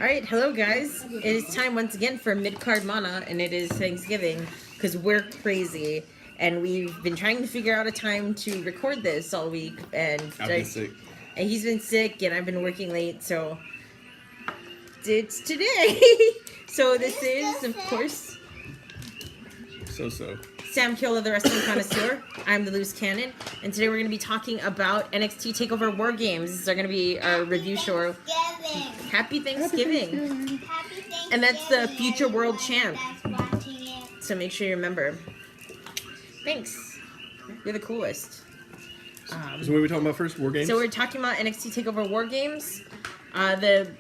Alright, hello guys. It is time once again for Mid-Card Mana, and it is Thanksgiving, because we're crazy, and we've been trying to figure out a time to record this all week, and I've been sick. And he's been sick, and I've been working late, so it's today. So this is, of course, Sam Keola, the Wrestling Connoisseur. I'm the Loose Cannon, and today we're going to be talking about NXT TAKEOVER WarGames. This is going to be our review show. Happy Thanksgiving. And that's the future world champ. So make sure you remember. Thanks. You're the coolest. So what are we talking about first? WarGames? So we're talking about NXT TAKEOVR WarGames. The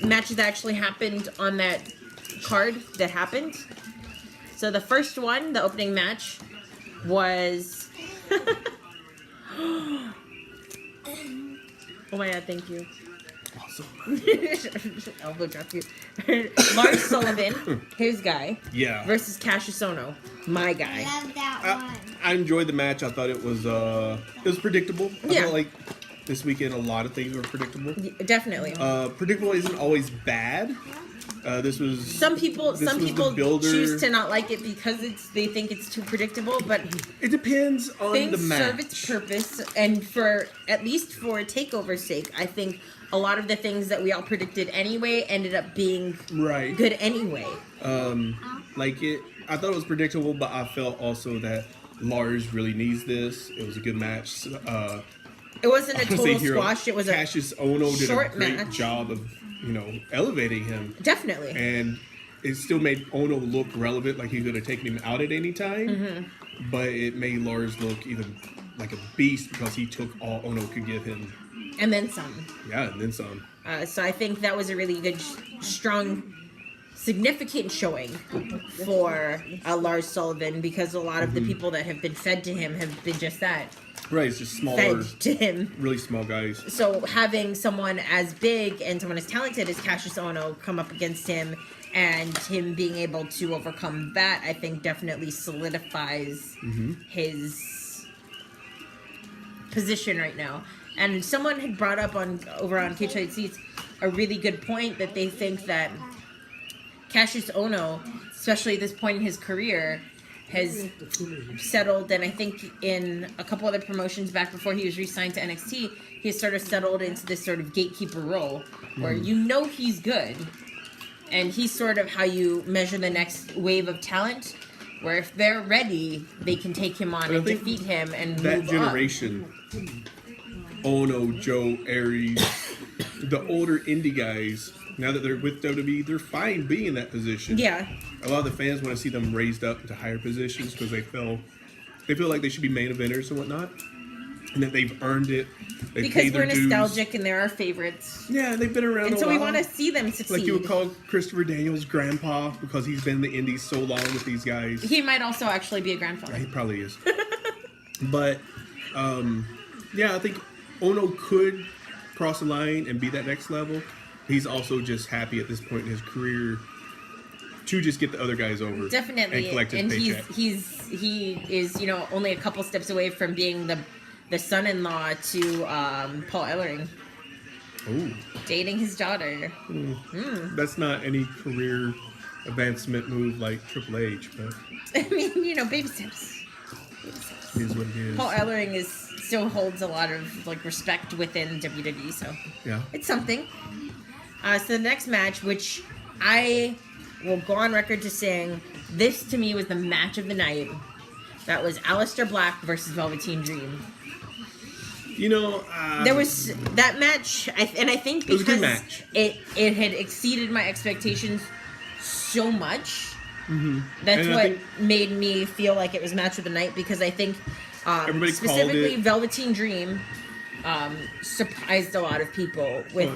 matches that actually happened on that card that happened. So the first one, the opening match, was... Oh my god, thank you. Awesome. Elbow drop you. Lars Sullivan, his guy, versus Cassius Ohno, my guy. I love that one. I enjoyed the match. I thought it was predictable. I felt like this weekend a lot of things were predictable. Definitely. Predictable isn't always bad. This was some people choose to not like it because they think it's too predictable, but it depends on the match. Things serve its purpose, and for at least for TakeOver's sake, I think a lot of the things that we all predicted anyway ended up being good anyway. I thought it was predictable, but I felt also that Lars really needs this. It was a good match. It wasn't a total squash. It was a Cassius Ohno did a great match. job of elevating him. Definitely. And it still made Ohno look relevant, like he could have taken him out at any time. But it made Lars look even like a beast because he took all Ohno could give him. And then some. Yeah, and then some. So I think that was a really good, strong, significant showing for Lars Sullivan, because a lot of the people that have been fed to him have been just that. Right, it's just smaller, fed to him. Really small guys. So having someone as big and someone as talented as Cassius Ohno come up against him, and him being able to overcome that, I think definitely solidifies his position right now. And someone had brought up over on Cage Side Seats a really good point, that they think that Cassius Ohno, especially at this point in his career, has settled, and I think in a couple other promotions back before he was re-signed to NXT, he has sort of settled into this sort of gatekeeper role, where he's good, and he's sort of how you measure the next wave of talent, where if they're ready, they can take him on and defeat him and move that generation, Ohno, Joe, Aries, the older indie guys, now that they're with WWE, they're fine being in that position. Yeah. A lot of the fans want to see them raised up into higher positions because they feel like they should be main eventers and whatnot, and that they've earned it. Because we're nostalgic and they're our favorites. Yeah, they've been around. And so we want to see them succeed. Like you would call Christopher Daniels grandpa because he's been in the indies so long with these guys. He might also actually be a grandfather. Yeah, he probably is. But I think Ohno could cross the line and be that next level. He's also just happy at this point in his career to just get the other guys over. Definitely. And collect his paycheck. He is only a couple steps away from being the son-in-law to Paul Ellering. Oh. Dating his daughter. That's not any career advancement move like Triple H, but I mean, baby steps. It is what it is. Paul Ellering still holds a lot of respect within WWE, so it's something. So the next match, which I will go on record to saying, this to me was the match of the night. That was Aleister Black versus Velveteen Dream. There was that match, and I think because it was a good match. It had exceeded my expectations so much. That's what made me feel like it was match of the night, because I think specifically Velveteen Dream surprised a lot of people with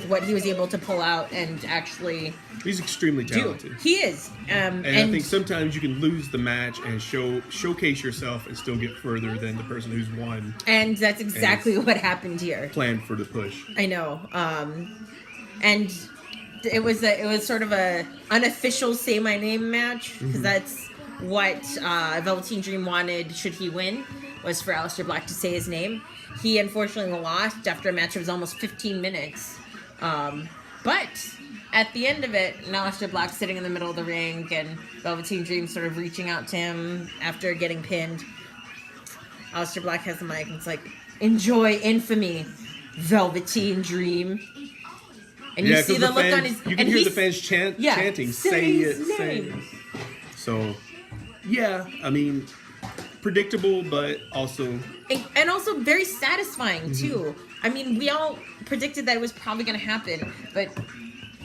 what he was able to pull out and actually he's extremely talented. He is. And I think sometimes you can lose the match and showcase yourself and still get further than the person who's won. And that's exactly what happened here. Planned for the push. I know. And it was sort of a unofficial say my name match, because that's what Velveteen Dream wanted should he win, was for Aleister Black to say his name. He unfortunately lost after a match that was almost 15 minutes. But at the end of it, Aleister Black sitting in the middle of the ring and Velveteen Dream sort of reaching out to him after getting pinned. Aleister Black has the mic and it's like, enjoy infamy, Velveteen Dream. And you see the look on his... You can hear the fans chanting, say it, say it. So, yeah, I mean, predictable, but also... And also very satisfying, too. I mean, we all predicted that it was probably going to happen, but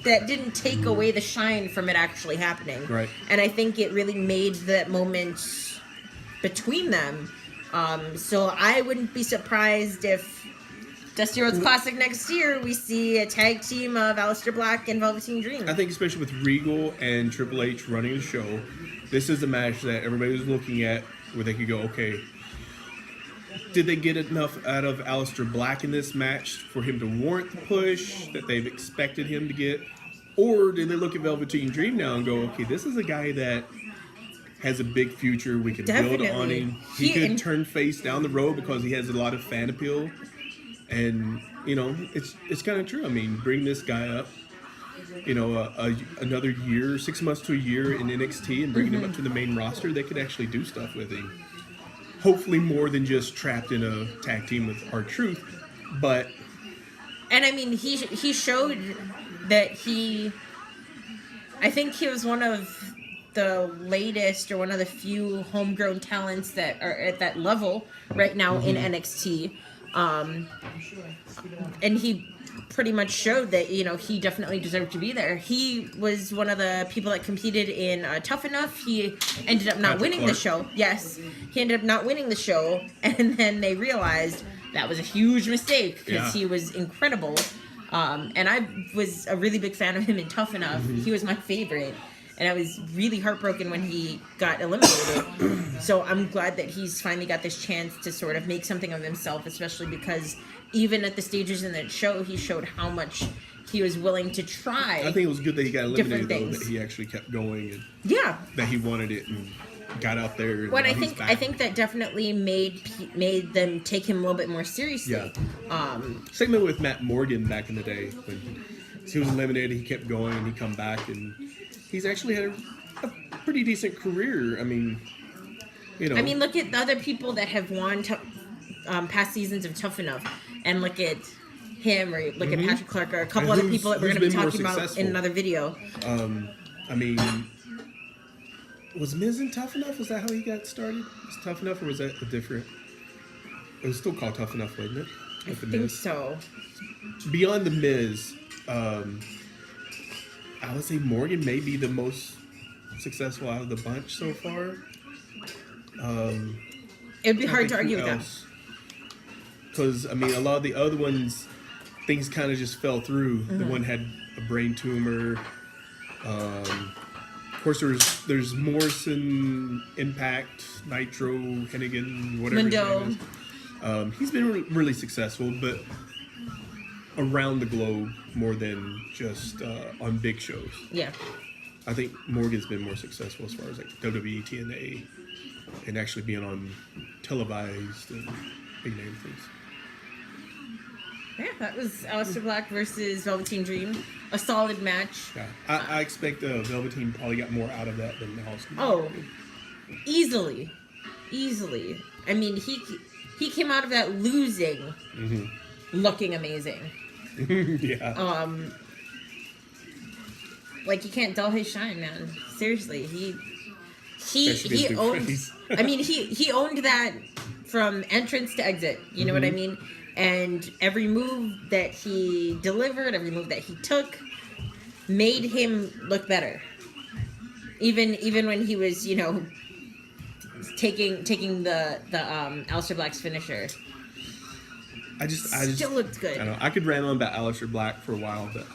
that didn't take away the shine from it actually happening. Right. And I think it really made that moment between them. So I wouldn't be surprised if Dusty Rhodes Classic next year we see a tag team of Aleister Black and Velveteen Dream. I think especially with Regal and Triple H running the show, this is a match that everybody was looking at where they could go, okay, did they get enough out of Aleister Black in this match for him to warrant the push that they've expected him to get? Or did they look at Velveteen Dream now and go, okay, this is a guy that has a big future. We can build on him. He could turn face down the road because he has a lot of fan appeal. And, you know, it's kind of true. I mean, bring this guy up, you know, another year, 6 months to a year in NXT and bringing him up to the main roster, they could actually do stuff with him. Hopefully more than just trapped in a tag team with R-Truth, but... And, I mean, he showed that I think he was one of the latest or one of the few homegrown talents that are at that level right now in NXT. And he pretty much showed that, you know, he definitely deserved to be there. He was one of the people that competed in Tough Enough. He ended up not winning the show. Yes, he ended up not winning the show, and then they realized that was a huge mistake because he was incredible. And I was a really big fan of him in Tough Enough. He was my favorite. And I was really heartbroken when he got eliminated. So I'm glad that he's finally got this chance to sort of make something of himself, especially because even at the stages in that show, he showed how much he was willing to try. I think it was good that he got eliminated, though, that he actually kept going. And that he wanted it and got out there. And I think that definitely made them take him a little bit more seriously. Yeah. Same thing with Matt Morgan back in the day. When he was eliminated, he kept going and he come back and... He's actually had a pretty decent career. I mean, you know. I mean, look at the other people that have won past seasons of Tough Enough, and look at him, or look at Patrick Clark, or a couple other people that we're going to be talking about in another video. I mean, was Miz in Tough Enough? Was that how he got started? Was Tough Enough, or was that a different? It was still called Tough Enough, wasn't it? I think so. Beyond the Miz. I would say Morgan may be the most successful out of the bunch so far. It would be hard to argue with that. Because, I mean, a lot of the other ones, things kind of just fell through. The one had a brain tumor. Of course, there's Morrison, Impact, Nitro, Hennigan, whatever his name is. He's been really successful, but around the globe more than just on big shows. Yeah. I think Morgan's been more successful as far as like WWE, TNA, and actually being on televised and big name things. Yeah, that was Aleister Black versus Velveteen Dream. A solid match. Yeah, I expect Velveteen probably got more out of that than Aleister. Oh, easily. I mean, he came out of that losing, looking amazing. Yeah. Like, you can't dull his shine, man. Seriously, he owned. I mean, he owned that from entrance to exit. You know what I mean? And every move that he delivered, every move that he took, made him look better. Even when he was, you know, taking the Aleister Black's finisher. I just still looked good. I don't know. I could rant on about Aleister Black for a while, but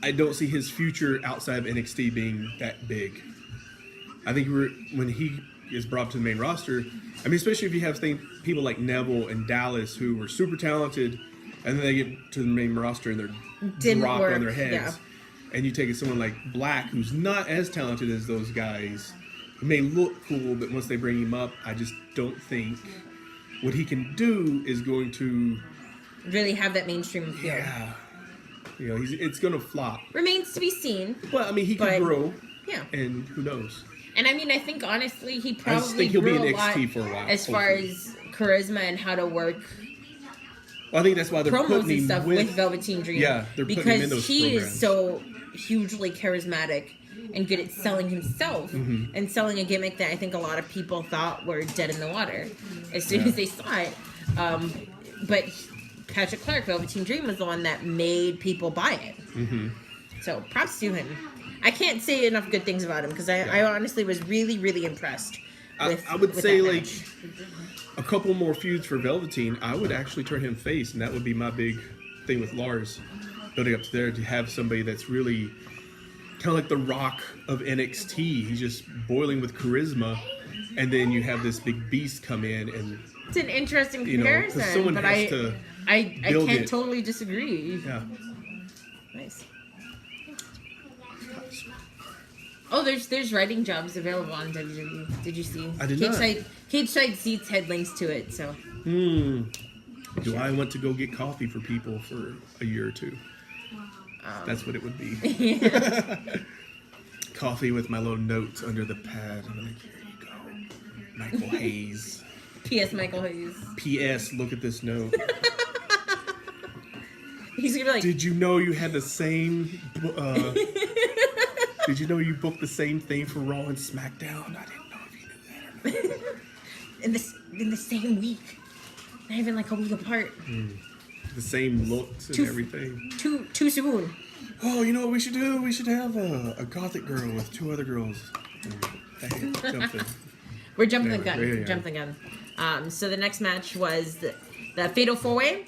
I don't see his future outside of NXT being that big. I think when he is brought up to the main roster, I mean, especially if you have people like Neville and Dallas who were super talented, and then they get to the main roster and they're dropped on their heads. Yeah. And you take someone like Black, who's not as talented as those guys, who may look cool, but once they bring him up, I just don't think what he can do is going to really have that mainstream appeal. Yeah. You know, it's gonna flop. Remains to be seen. Well, I mean, he could grow. Yeah. And who knows? And I mean, I think honestly, he I just probably think he'll be grew in a lot NXT for a while. as far as charisma and how to work well, I think that's why they're promos putting and him stuff with Velveteen Dream. Yeah, they're putting him in those because he programs. is so hugely charismatic and good at selling himself and selling a gimmick that I think a lot of people thought were dead in the water as soon as they saw it. But Patrick Clark, Velveteen Dream, was the one that made people buy it. So props to him. I can't say enough good things about him because I honestly was really, really impressed. I would say, that like, match. a couple more feuds for Velveteen, I would actually turn him face, and that would be my big thing with Lars. Building up to there to have somebody that's really kind of like the Rock of NXT. He's just boiling with charisma, and then you have this big beast come in, and it's an interesting you know, 'cause comparison, someone but has to I build can't it. totally disagree. Yeah. Nice. Oh, there's writing jobs available on WWE. Did you see? I did not. Cage Side Seats had links to it, so. Do I want to go get coffee for people for a year or two? That's what it would be. Yeah. Coffee with my little notes under the pad. I'm like, here you go. Michael Hayes. P.S. Michael Hayes. P.S. Look at this note. He's gonna be like, Did you know you had the same... did you know you booked the same thing for Raw and SmackDown? I didn't know if you knew that or not. in the same week. Not even like a week apart. The same looks and everything. Too soon. Oh, you know what we should do? We should have a gothic girl with two other girls. Hey, jump in. We're jumping the Yeah, gun. yeah. Jumping the gun. So the next match was the Fatal 4-Way.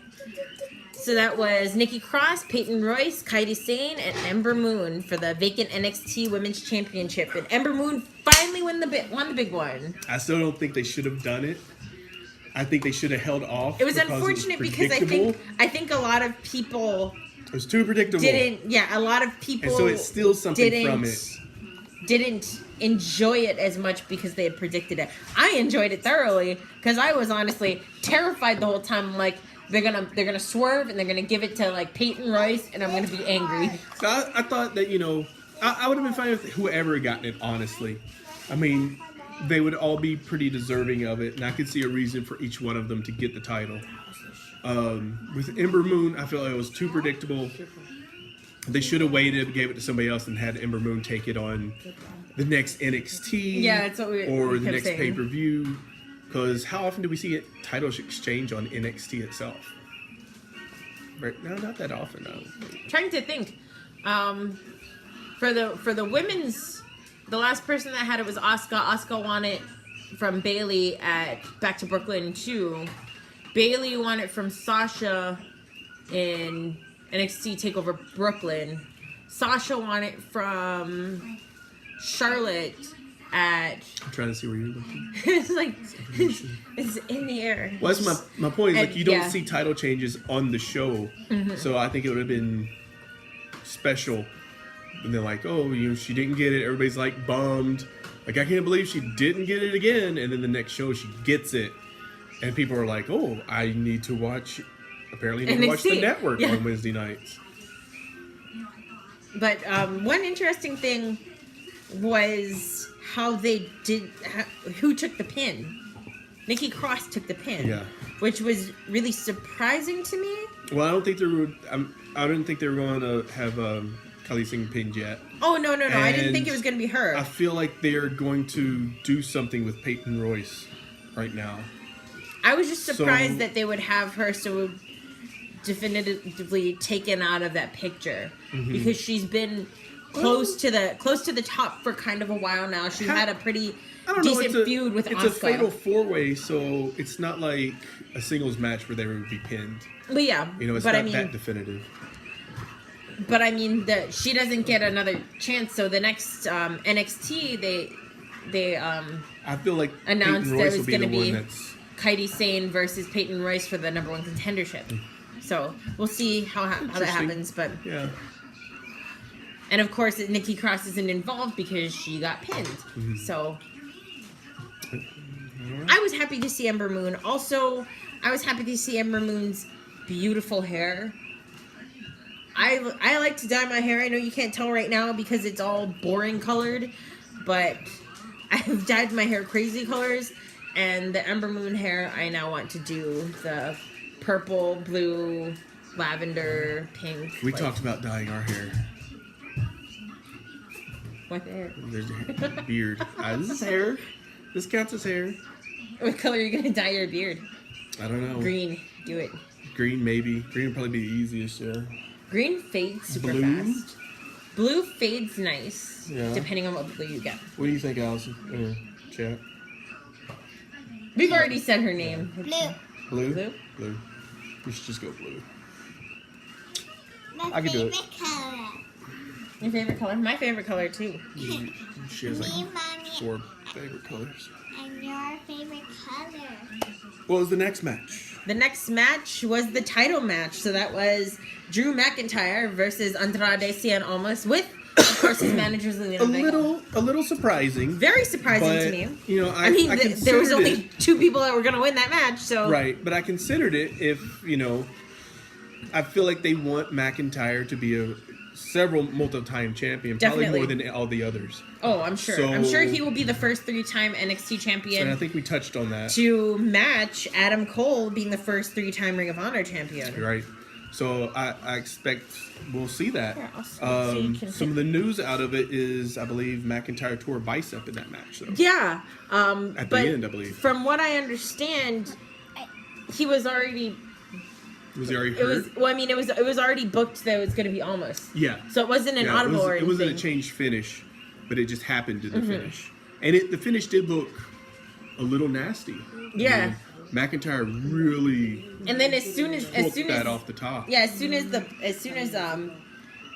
So that was Nikki Cross, Peyton Royce, Kairi Sane, and Ember Moon for the vacant NXT Women's Championship. And Ember Moon finally won the big one. I still don't think they should have done it. I think they should have held off. It was unfortunate because I think a lot of people it was too predictable. a lot of people And so it's still something from it. Didn't enjoy it as much because they had predicted it. I enjoyed it thoroughly because I was honestly terrified the whole time. I'm like, they're gonna swerve and they're gonna give it to like Peyton Royce and I'm gonna be angry. So I thought that, you know, I would have been fine with whoever had gotten it, honestly. I mean, they would all be pretty deserving of it, and I could see a reason for each one of them to get the title. With Ember Moon, I feel like it was too predictable. They should have waited, gave it to somebody else, and had Ember Moon take it on the next NXT That's what we the kept next saying. pay-per-view. Because how often do we see titles exchange on NXT itself? Right? No, not that often. I don't think. Trying to think. For the women's, the last person that had it was Asuka. Asuka won it from Bayley at Back to Brooklyn 2. Bayley won it from Sasha in NXT TakeOver Brooklyn. Sasha won it from Charlotte at... I'm trying to see where you're looking. It's like, it's in the air. Well, that's my point. Is like you don't Yeah. see title changes on the show, so I think it would have been special. And they're like, oh, you know, she didn't get it. Everybody's like bummed. Like, I can't believe she didn't get it again. And then the next show she gets it, and people are like, oh, I need to watch. Apparently, need to watch the network on Wednesday nights. But one interesting thing was how they did. Who took the pin? Nikki Cross took the pin. Yeah. Which was really surprising to me. Well, I don't think they were. I didn't think they were going to have Khali Singh pinned yet. Oh no! I didn't And think it was going to be her. I feel like they're going to do something with Peyton Royce right now. I was just surprised that they would have her so definitively taken out of that picture because she's been close to the top for kind of a while now. She had a pretty decent feud with Asuka. It's a fatal 4-way, so it's not like a singles match where they would be pinned. But yeah, You know, it's not that definitive. But I mean, she doesn't get another chance. So the next NXT, they I feel like announced Peyton there Royce was will be going to the be one that's... Kairi Sane versus Peyton Royce for the number one contendership. So we'll see how that happens. But yeah. And of course, Nikki Cross isn't involved because she got pinned. So I was happy to see Ember Moon. Also, I was happy to see Ember Moon's beautiful hair. I like to dye my hair. I know you can't tell right now because it's all boring colored, but I've dyed my hair crazy colors, and the Ember Moon hair, I now want to do the purple, blue, lavender, pink. We talked about dyeing our hair. What hair? There's a beard. This is hair. This counts as hair. What color are you going to dye your beard? I don't know. Green. Do it. Green, maybe. Green would probably be the easiest, yeah. Green fades super Blue? fast. Blue fades nice, Yeah. depending on what blue you get. What do you think, Allison? Chat. We've already said her name. Blue. Blue? Blue? Blue. We should just go blue. My I can do it. favorite color. Your favorite color? My favorite color, too. She has Me, like Mommy, 4 favorite colors. and your favorite color. What was the next match? The next match was the title match. So that was Drew McIntyre versus Andrade Cien Almas with, of course, his managers Liliana Vega. A little surprising. Very surprising but, to me. You know, I I mean, considered there was only it, 2 people that were going to win that match, so... right, but I considered it if, you know, I feel like they want McIntyre to be a several multi-time champion, Definitely. probably more than all the others. Oh, I'm sure. I'm sure he will be the first 3-time NXT champion. And I think we touched on that. To match Adam Cole being the first 3-time Ring of Honor champion. Right. So I expect we'll see that. Yeah, so you can Some of the news out of it is, I believe, McIntyre tore a bicep in that match. Though. Yeah. At but the end, I believe. From what I understand, he was already... Was he already It hurt? was well. I mean, it was already booked that it was going to be Almost. Yeah. So it wasn't an audible or it anything. wasn't a changed finish, but it just happened in the finish, and the finish did look a little nasty. Yeah. You know, McIntyre really And then as soon as that off the top. yeah, as soon as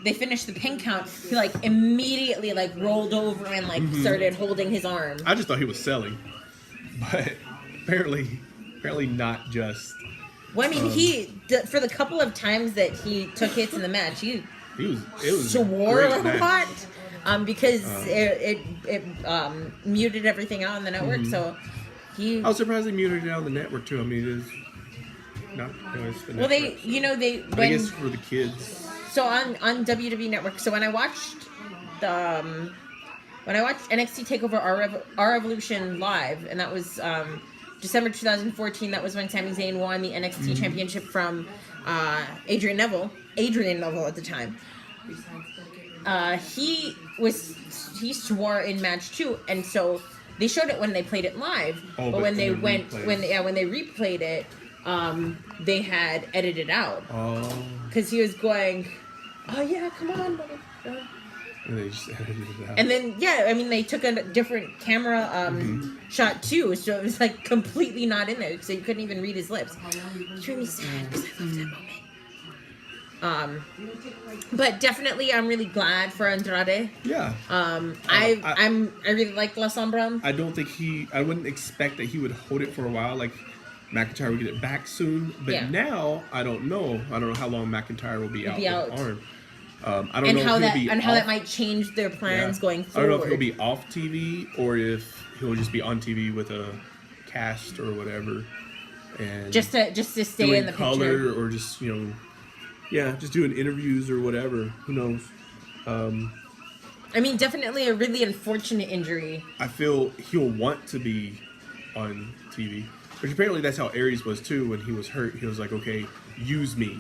they finished the pin count, he like immediately like rolled over and like started holding his arm. I just thought he was selling, but apparently not just. Well, I mean, for the couple of times that he took hits in the match, it was swore great a match. lot because it muted everything out on the network. So I was surprised they muted it on the network too. I mean, it is not. It's the well, network, I guess for the kids. So on WWE Network. So when I watched NXT Takeover Our Revolution live, and that was December 2014. That was when Sami Zayn won the NXT Championship from Adrian Neville at the time. He swore in match 2, and so they showed it when they played it live. Oh, but when they replayed it, they had edited out. Oh. Because he was going, oh yeah, come on. And they just edited it out. And then, yeah, I mean, they took a different camera shot too, so it was like completely not in there, so you couldn't even read his lips. It's really sad because I love that moment. But definitely, I'm really glad for Andrade. Yeah. I really like La Sombra. I don't think I wouldn't expect that he would hold it for a while. Like McIntyre would get it back soon, but now I don't know. I don't know how long McIntyre will be out with the arm. I don't know how if he'll be how that might change their plans going forward. I don't know if he'll be off TV or if he'll just be on TV with a cast or whatever, and just to stay in the color picture, or just just doing interviews or whatever. Who knows? I mean, definitely a really unfortunate injury. I feel he'll want to be on TV, which apparently that's how Aries was too when he was hurt. He was like, okay, use me,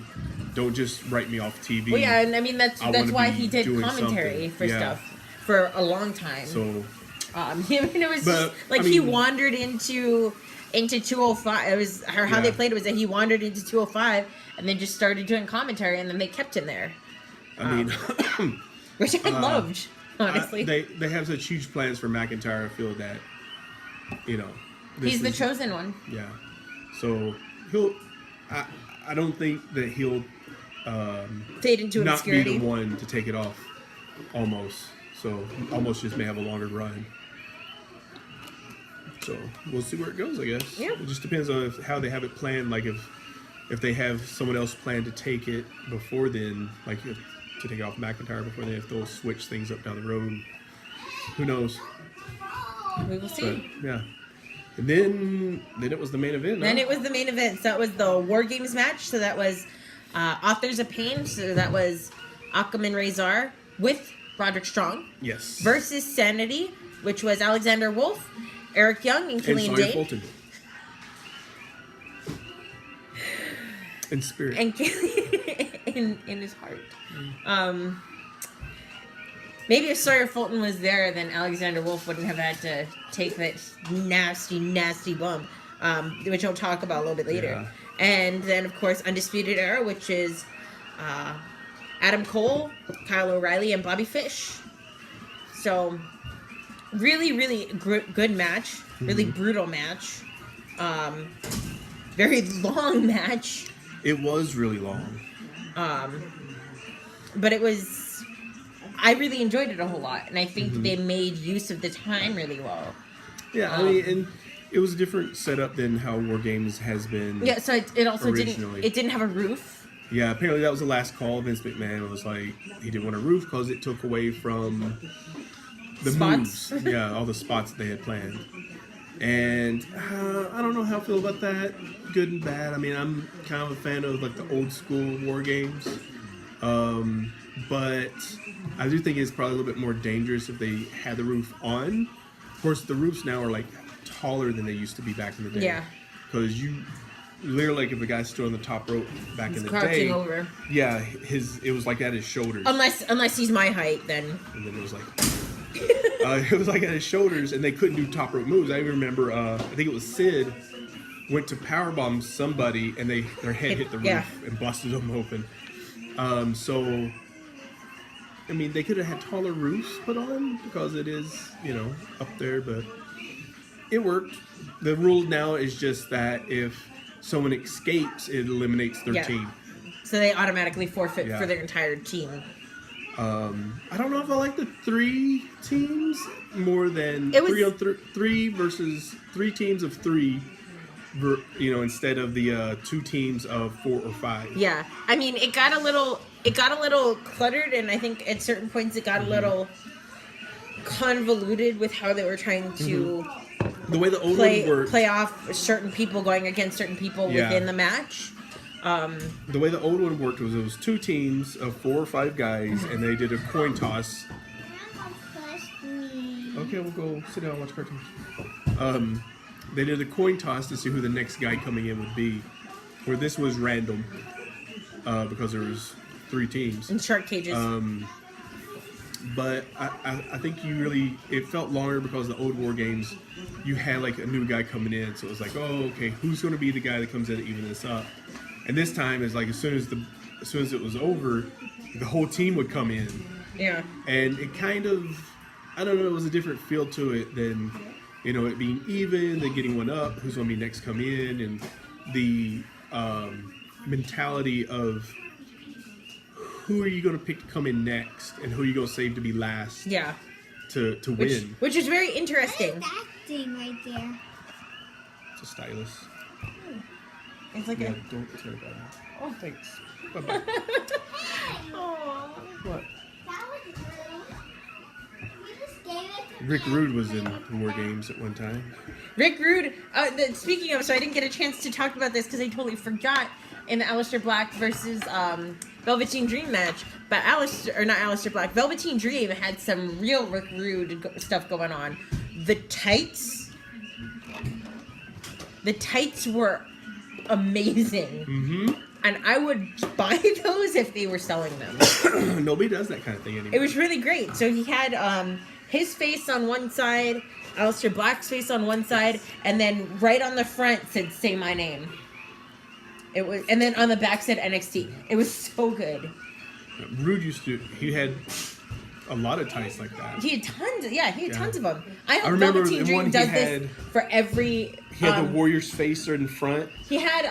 don't just write me off TV. Well, yeah, and I mean that's why he did doing commentary something. for stuff for a long time. So, it was just like he wandered into 205. It was how they played it was that he wandered into 205 and then just started doing commentary, and then they kept him there. I mean, which I loved, honestly. They have such huge plans for McIntyre. I feel that he's the chosen one. Yeah, so he'll. I don't think that he'll fade into not obscurity. be the one to take it off. Almost. So almost just may have a longer run. So we'll see where it goes, I guess. Yeah. It just depends on how they have it planned. Like if they have someone else planned to take it before then, like to take it off McIntyre before then, if they'll switch things up down the road. Who knows? We will see. But, yeah. And then it was the main event. Then it was the main event. So that was the WarGames match. So that was Authors of Pain, so that was Akam and Razor with Roderick Strong. Yes. Versus Sanity, which was Alexander Wolf, Eric Young, and Killian Dane. Fulton. In spirit. And in his heart. Maybe if Sawyer Fulton was there, then Alexander Wolf wouldn't have had to take that nasty, nasty bump, which I'll talk about a little bit later. Yeah. And then, of course, Undisputed Era, which is Adam Cole, Kyle O'Reilly, and Bobby Fish. So, really, really good match. Really brutal match. Very long match. It was really long. But it was... I really enjoyed it a whole lot. And I think they made use of the time really well. Yeah, I mean, and it was a different setup than how WarGames has been. Yeah, so it also originally. didn't have a roof. Yeah, apparently that was the last call. Vince McMahon was like, he didn't want a roof because it took away from the Spots. moves. Yeah, all the spots they had planned. And I don't know how I feel about that. Good and bad. I mean, I'm kind of a fan of like the old school WarGames. But I do think it's probably a little bit more dangerous if they had the roof on. Of course, the roofs now are like taller than they used to be back in the day. Yeah. Because you literally, like, if a guy's still on the top rope back in the Crouching day, over. yeah, it was like at his shoulders. Unless he's my height, then. And then it was like, it was like at his shoulders, and they couldn't do top rope moves. I even remember, I think it was Sid went to powerbomb somebody, and their head hit the roof and busted them open. So, I mean, they could have had taller roofs put on because it is, up there, but it worked. The rule now is just that if someone escapes, it eliminates their team. So they automatically forfeit Yeah. for their entire team. I don't know if I like the 3 teams more than It was- 3 versus 3 teams of 3, instead of the 2 teams of 4 or 5. Yeah, I mean, it got a little cluttered, and I think at certain points it got a little convoluted with how they were trying to The way the old one worked, play off certain people going against certain people within the match. the way the old one worked was it was 2 teams of 4 or 5 guys, and they did a coin toss. Okay, we'll go sit down and watch cartoons. They did a coin toss to see who the next guy coming in would be. Where this was random, because there was 3 teams. In shark cages. But I think it felt longer because the old WarGames, you had like a new guy coming in, so it was like, oh, okay, who's going to be the guy that comes in to even this up? And this time is like as soon as it was over, the whole team would come in. Yeah. And it kind of, I don't know, it was a different feel to it than, it being even, then getting one up, who's going to be next come in, and the mentality of who are you going to pick to come in next, and who are you going to save to be last to win. Which is very interesting. What is that thing right there? It's a stylus. It's like Yeah, don't tear that out. Oh, thanks. Bye-bye. Aww. What? That was rude. You just gave it to Rick me. Rude was in WarGames at one time. Rick Rude, speaking of, so I didn't get a chance to talk about this because I totally forgot in the Aleister Black versus Velveteen Dream match. But Velveteen Dream had some real Rick Rude stuff going on. The tights were amazing. Mm-hmm. And I would buy those if they were selling them. Nobody does that kind of thing anymore. It was really great. So he had his face on one side, Aleister Black's face on one side, and then right on the front said "Say my name." It was, and then on the back said NXT. It was so good. Rude he had a lot of tights like that. He had tons. He had tons of them. I I hope remember Velveteen the Dream one he does had- this for every. He had the Warrior's face in front. He had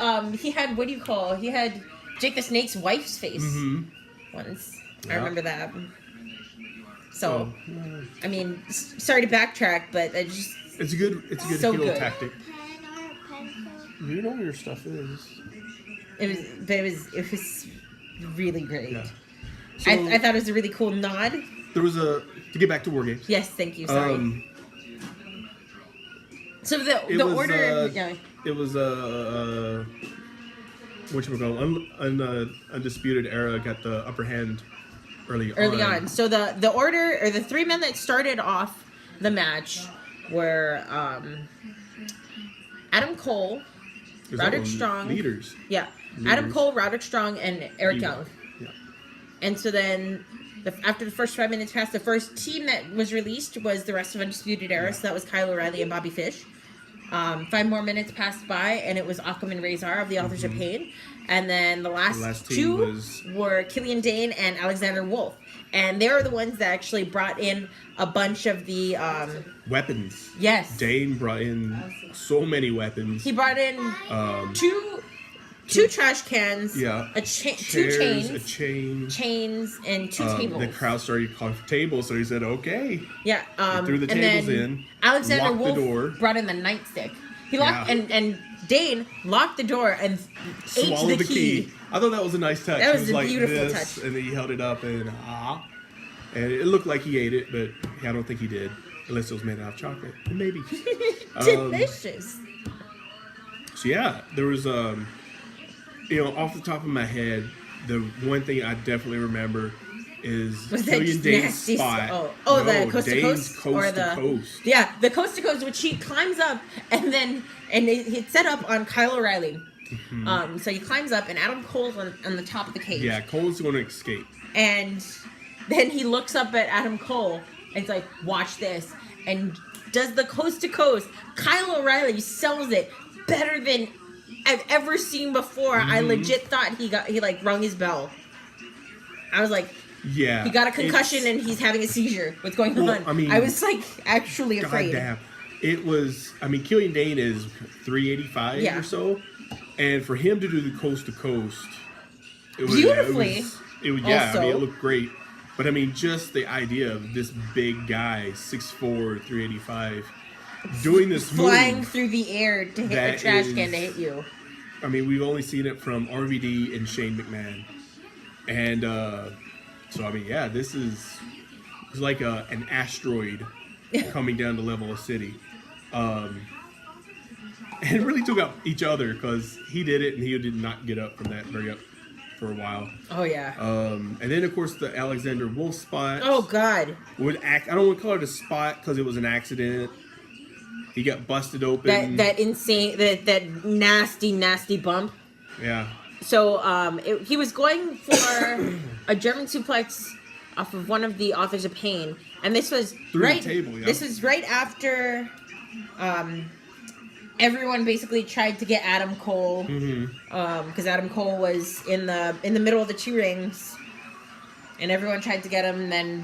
what do you call? He had Jake the Snake's wife's face once. I Yeah. remember that. So, Oh. I mean, sorry to backtrack, but I just It's a good So heel good. tactic. Pen or a pencil? You know where your stuff is. it was really great. Yeah. So I thought it was a really cool nod. there was to get back to WarGames. Yes, thank you. Sorry. It so the was, order. It was Undisputed Era got the upper hand early on. So the order, or the three men that started off the match were Adam Cole, Roderick Strong. Leaders. Yeah. Adam Cole, Roderick Strong, and Eric Young. Yeah. And so then, after the first 5 minutes passed, the first team that was released was the rest of Undisputed Era. So that was Kyle O'Reilly and Bobby Fish. 5 more minutes passed by, and it was Akam and Razor of the Authors of Pain. And then the last two were Killian Dane and Alexander Wolf. And they were the ones that actually brought in a bunch of the weapons. Yes. Dane brought in so many weapons. He brought in two trash cans, two chains, and two tables. The crowd started calling for tables, so he said, "Okay." Yeah. He threw the tables in. Alexander Wolf the door. brought in the nightstick. He locked and Dane locked the door and swallowed ate the key. I thought that was a nice touch. That was a like beautiful touch. And then he held it up and it looked like he ate it, but I don't think he did, unless it was made out of chocolate. Maybe. Delicious. So yeah, there was off the top of my head, the one thing I definitely remember is Killian Dane's spot. The coast to coast, coast to coast. Yeah, the coast to coast, which he climbs up and it's set up on Kyle O'Reilly. Mm-hmm. So he climbs up and Adam Cole's on the top of the cage. Yeah, Cole's going to escape. And then he looks up at Adam Cole and it's like, watch this, and does the coast to coast. Kyle O'Reilly sells it better than I've ever seen before. I legit thought he like rung his bell. I was like, yeah, he got a concussion and he's having a seizure. What's going on? I mean, I was like actually afraid. Goddamn. It was, Killian Dane is 385 or so. And for him to do the coast to coast, it was beautifully. It was it looked great. But just the idea of this big guy, 6'4", 385, doing this flying move, through the air to hit a trash can to hit you. We've only seen it from RVD and Shane McMahon. And this is like an asteroid coming down to level a city. And really took out each other because he did it and he did not get up from that very up for a while. Oh yeah. And then of course the Alexander Wolf spot. Oh god. I don't want to call it a spot because it was an accident. He got busted open. That insane, that nasty bump. Yeah. So he was going for a German suplex off of one of the Authors of Pain, and this was This was right after everyone basically tried to get Adam Cole, because Adam Cole was in the middle of the two rings, and everyone tried to get him. And then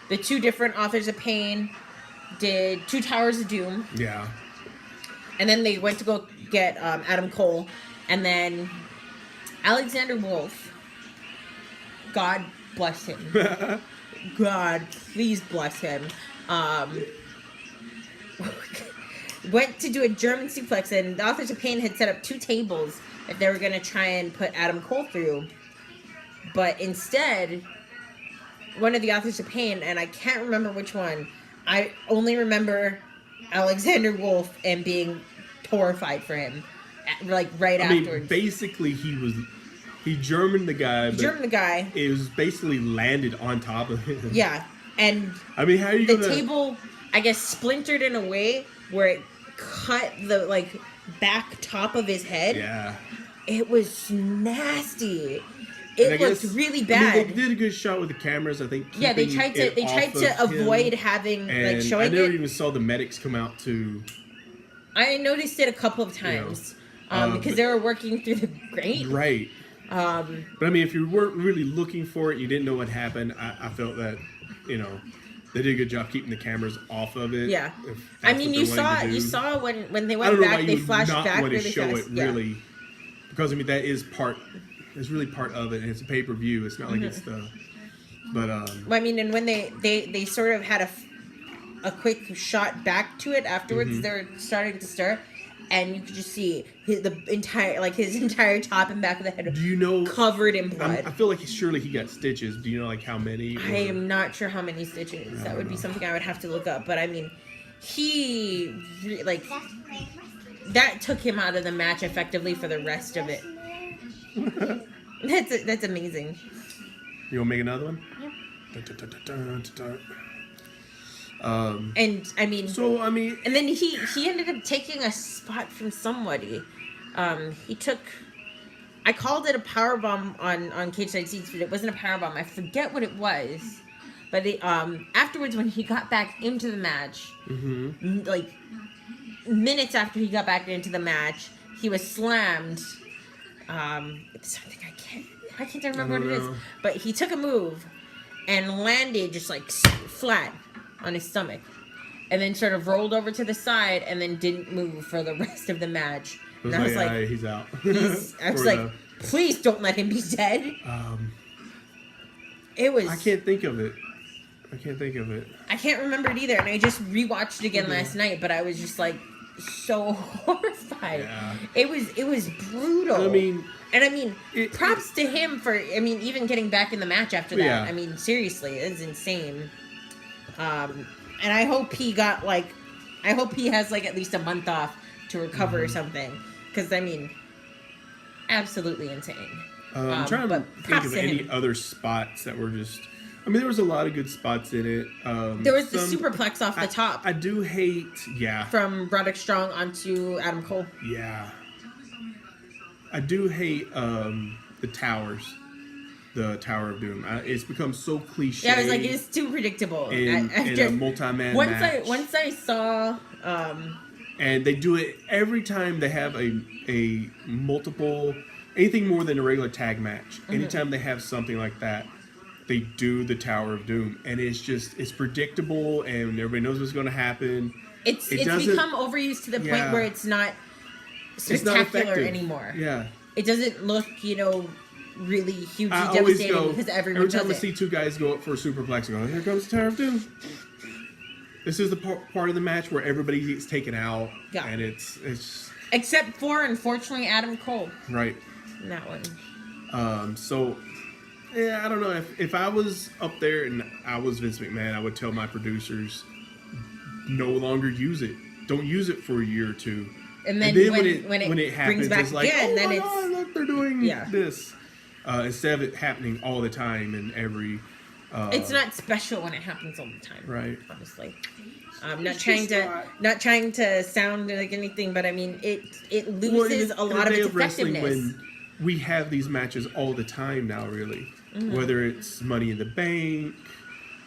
the two different Authors of Pain did two Towers of Doom. Yeah. And then they went to go get Adam Cole, and then Alexander Wolf, God bless him. God, please bless him. Went to do a German suplex, and the Authors of Pain had set up two tables if they were going to try and put Adam Cole through. But instead, one of the Authors of Pain, and I can't remember which one, I only remember Alexander Wolf and being horrified for him, like afterwards. Basically, he Germaned the guy. It was basically landed on top of him. Yeah, and how are you the table, I guess, splintered in a way where it cut the back top of his head. Yeah, it was nasty. It looked really bad. They did a good shot with the cameras, I think. Yeah, they tried to avoid having showing it. I never even saw the medics come out to. I noticed it a couple of times because they were working through the grate. Right. But if you weren't really looking for it, you didn't know what happened. I felt that they did a good job keeping the cameras off of it. Yeah. You saw when they went back, they flashed back really fast. It really, because that is part. It's really part of it, and it's a pay-per-view. It's not like it's the, but and when they sort of had a quick shot back to it afterwards, they were starting to stir, and you could just see his entire top and back of the head. Do you know covered in blood? I feel like surely he got stitches. Do you know how many? I am not sure how many stitches. That would be something I would have to look up. But he that took him out of the match effectively for the rest of it. That's amazing. You want to make another one? And I mean, and then he ended up taking a spot from somebody. He took. I called it a powerbomb on Cage Side Seats, but it wasn't a powerbomb. I forget what it was. But afterwards, when he got back into the match, like minutes after he got back into the match, he was slammed. Something I can't remember what it is. But he took a move and landed just like flat on his stomach, and then sort of rolled over to the side and then didn't move for the rest of the match. And I was like, he's out. I was like, please don't let him be dead. It was. I can't think of it. I can't remember it either, and I just rewatched it again last night. But I was just like so horrified. Yeah. It was brutal. I mean, props to him for. Even getting back in the match after that. Yeah. Seriously, it's insane. And I hope he got I hope he has at least a month off to recover or something. Because absolutely insane. I'm trying to think of any other spots that were just. There was a lot of good spots in it. There was the superplex off the top. I do hate, from Roderick Strong onto Adam Cole. Yeah. I do hate the towers. The Tower of Doom. It's become so cliche. Yeah, I was like, it's too predictable. In a multi-man match. Once I saw... and they do it every time they have a multiple... Anything more than a regular tag match. Anytime they have something like that, they do the Tower of Doom. And it's predictable, and everybody knows what's going to happen. It's become overused to the point where it's not spectacular anymore. Yeah. It doesn't look, really hugely devastating because everyone does it. Every time I see two guys go up for a superplex, I go, here comes the Tower of Doom. This is the part of the match where everybody gets taken out. Yeah. And it's... Except for, unfortunately, Adam Cole. Right. In that one. I don't know. If I was up there and I was Vince McMahon, I would tell my producers, no longer use it. Don't use it for a year or two. And then when it happens, back it's like, again, then it's... God, look, they're doing this. Instead of it happening all the time and every... it's not special when it happens all the time. Right. Honestly. Not trying to sound like anything, but it loses a lot of its effectiveness. When we have these matches all the time now, really. Whether it's Money in the Bank,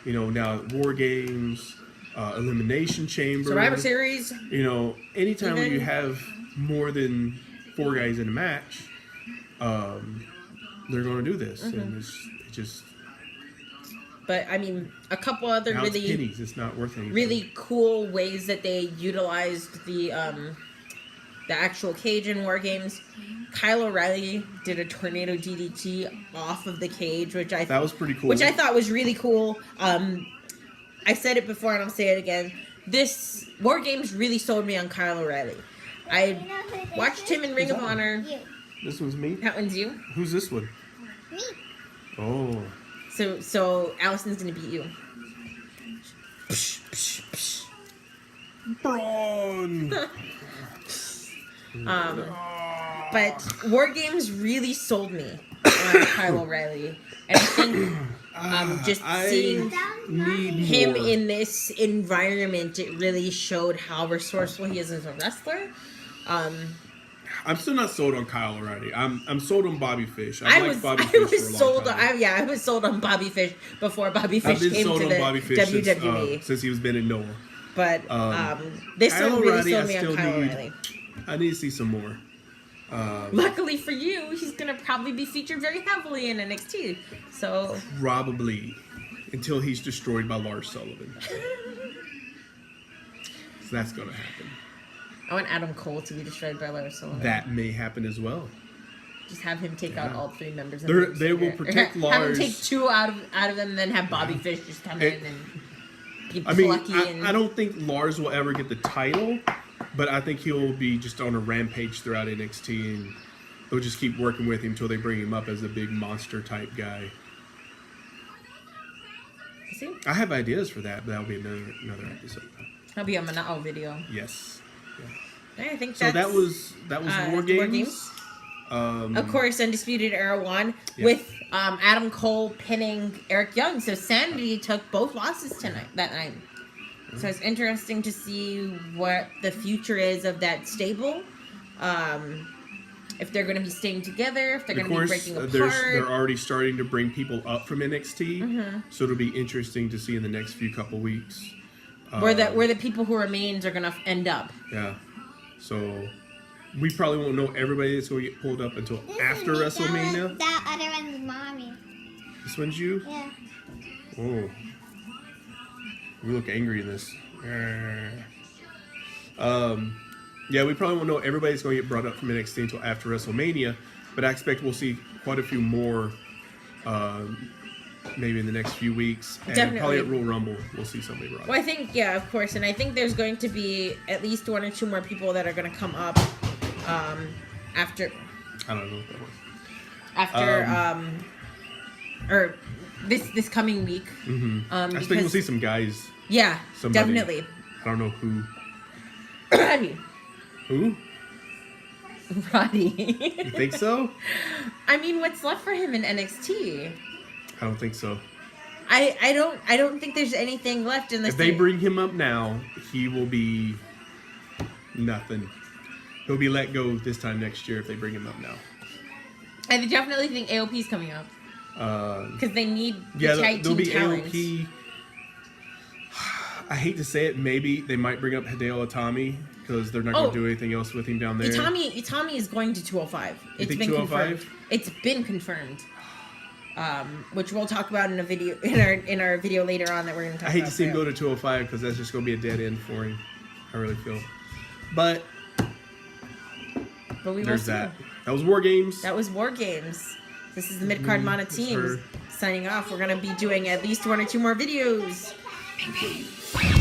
now WarGames, Elimination Chamber, Survivor Series. Anytime where you have more than 4 guys in a match, they're going to do this, and it just. But a couple other now it's pennies. It's not worth anything. Really cool ways that they utilized the actual cage in WarGames. Kyle O'Reilly did a tornado DDT off of the cage, that was pretty cool. Which I thought was really cool. I said it before and I'll say it again. This WarGames really sold me on Kyle O'Reilly. I watched him in Ring of Honor. This one's me? That one's you. Who's this one? Me. Oh. So Allison's gonna beat you. Braun. But WarGames really sold me on Kyle O'Reilly, and I think just seeing him in this environment, it really showed how resourceful he is as a wrestler. I'm still not sold on Kyle O'Reilly. I'm sold on Bobby Fish. I was sold on Bobby Fish before Bobby Fish came to the WWE since he was been in Noah. But this one really sold me on Kyle O'Reilly. I need to see some more. Luckily for you, he's gonna probably be featured very heavily in NXT. So probably until he's destroyed by Lars Sullivan. So that's gonna happen. I want Adam Cole to be destroyed by Lars Sullivan. That may happen as well. Just have him take out all 3 members of the They will protect Lars. Have him take 2 out of them, and then have Bobby Fish just come in and be plucky. I don't think Lars will ever get the title, but I think he'll be just on a rampage throughout NXT, and they'll just keep working with him until they bring him up as a big monster type guy. See? I have ideas for that, but that'll be another episode. That'll be a Manao video. Yes. Yeah. I think So that's, that was WarGames. Of course, Undisputed Era won with Adam Cole pinning Eric Young. So Sanity took both losses that night. So it's interesting to see what the future is of that stable. If they're going to be staying together, if they're going to be breaking apart. They're already starting to bring people up from NXT, so it'll be interesting to see in the next couple weeks where the people who remains are going to end up. Yeah, so we probably won't know everybody that's going to get pulled up until after WrestleMania. That other one's mommy. This one's you? Yeah. Oh, we look angry in this. Yeah, we probably won't know everybody's going to get brought up from NXT until after WrestleMania, but I expect we'll see quite a few more maybe in the next few weeks. And Definitely. Probably at Royal Rumble, we'll see somebody brought up. Well, I think, yeah, of course. And I think there's going to be at least 1 or 2 more people that are going to come up after... I don't know what that was. After, or this coming week. I expect we'll see some guys. Yeah, Somebody. definitely. I don't know who. Roddy. Who? Roddy. You think so? I mean, what's left for him in NXT? I don't think so. I don't think there's anything left in this. If they bring him up now, he will be nothing. He'll be let go this time next year if they bring him up now. I definitely think AOP's coming up. Because they need yeah, tag there'll team be talent. AOP. I hate to say it, maybe they might bring up Hideo Itami because they're not going to do anything else with him down there. Itami is going to 205. You think 205? Confirmed. It's been confirmed. Which we'll talk about in a video in our video later on that we're going to talk about. I hate to see him go to 205 because that's just going to be a dead end for him. I really feel. But we will there's see. that. That was WarGames. That was WarGames. This is the Mid-Card Mana teams signing off. We're going to be doing at least 1 or 2 more videos. Bang, bang.